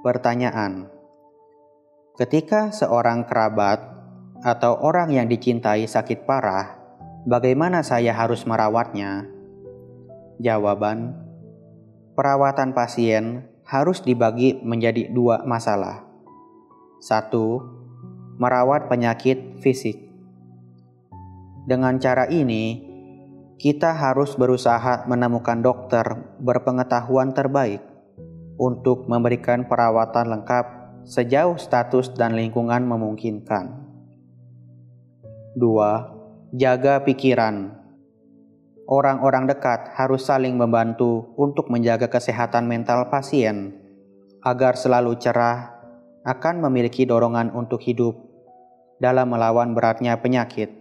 Pertanyaan: ketika seorang kerabat atau orang yang dicintai sakit parah, bagaimana saya harus merawatnya? Jawaban: perawatan pasien harus dibagi menjadi dua masalah. 1. Merawat penyakit fisik. Dengan cara ini, kita harus berusaha menemukan dokter berpengetahuan terbaik untuk memberikan perawatan lengkap sejauh status dan lingkungan memungkinkan. 2. Jaga pikiran. Orang-orang dekat harus saling membantu untuk menjaga kesehatan mental pasien agar selalu cerah, akan memiliki dorongan untuk hidup dalam melawan beratnya penyakit.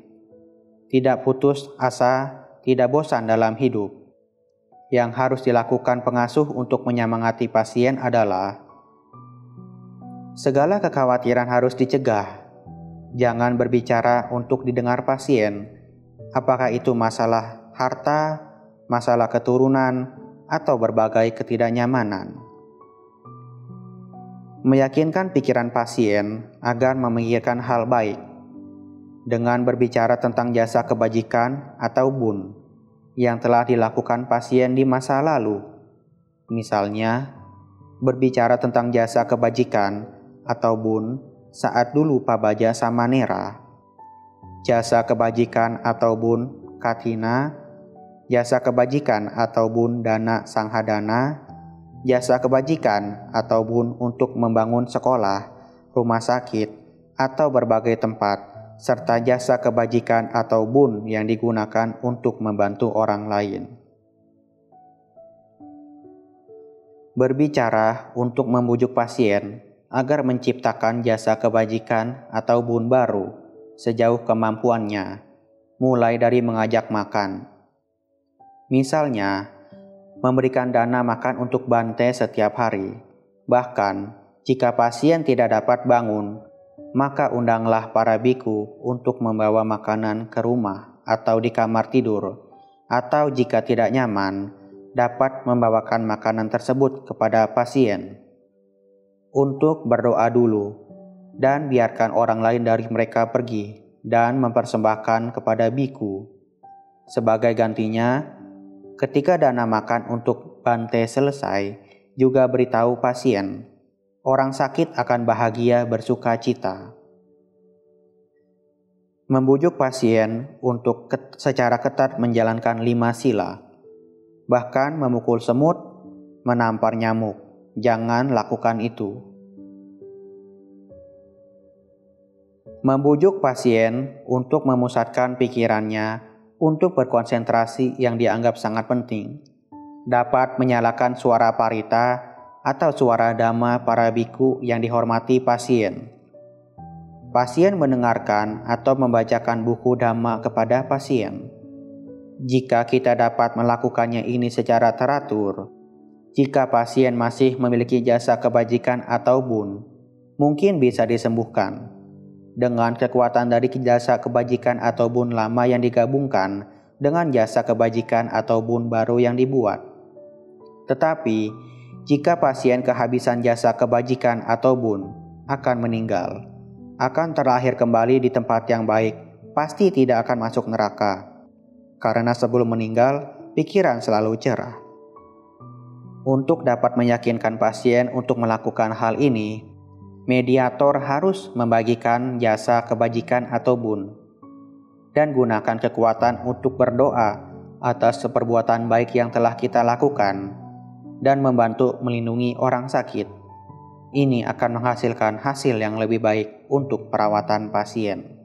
Tidak putus asa, tidak bosan dalam hidup. Yang harus dilakukan pengasuh untuk menyemangati pasien adalah: segala kekhawatiran harus dicegah. Jangan berbicara untuk didengar pasien, apakah itu masalah harta, masalah keturunan, atau berbagai ketidaknyamanan. Meyakinkan pikiran pasien agar memikirkan hal baik dengan berbicara tentang jasa kebajikan atau bun yang telah dilakukan pasien di masa lalu. Misalnya, berbicara tentang jasa kebajikan atau bun saat dulu Pabaja Samanera, jasa kebajikan atau bun Katina, jasa kebajikan atau bun Dana Sanghadana, jasa kebajikan atau bun untuk membangun sekolah, rumah sakit, atau berbagai tempat, serta jasa kebajikan atau bun yang digunakan untuk membantu orang lain. Berbicara untuk membujuk pasien agar menciptakan jasa kebajikan atau bun baru sejauh kemampuannya, mulai dari mengajak makan. Misalnya, memberikan dana makan untuk Bante setiap hari. Bahkan, jika pasien tidak dapat bangun, maka undanglah para biku untuk membawa makanan ke rumah atau di kamar tidur, atau jika tidak nyaman, dapat membawakan makanan tersebut kepada pasien. Untuk berdoa dulu, dan biarkan orang lain dari mereka pergi dan mempersembahkan kepada biku. Sebagai gantinya, ketika dana makan untuk Bante selesai, juga beritahu pasien, orang sakit akan bahagia bersuka cita. Membujuk pasien untuk secara ketat menjalankan 5 sila, bahkan memukul semut, menampar nyamuk, jangan lakukan itu. Membujuk pasien untuk memusatkan pikirannya untuk berkonsentrasi yang dianggap sangat penting, dapat menyalakan suara parita atau suara dhamma para biku yang dihormati pasien. Pasien mendengarkan atau membacakan buku dhamma kepada pasien. Jika kita dapat melakukannya ini secara teratur, jika pasien masih memiliki jasa kebajikan atau bun, mungkin bisa disembuhkan dengan kekuatan dari jasa kebajikan atau bun lama yang digabungkan dengan jasa kebajikan atau bun baru yang dibuat. Tetapi, jika pasien kehabisan jasa kebajikan atau bun, akan meninggal, akan terlahir kembali di tempat yang baik, pasti tidak akan masuk neraka. Karena sebelum meninggal, pikiran selalu cerah. Untuk dapat meyakinkan pasien untuk melakukan hal ini, mediator harus membagikan jasa kebajikan atau bun dan gunakan kekuatan untuk berdoa atas perbuatan baik yang telah kita lakukan dan membantu melindungi orang sakit. Ini akan menghasilkan hasil yang lebih baik untuk perawatan pasien.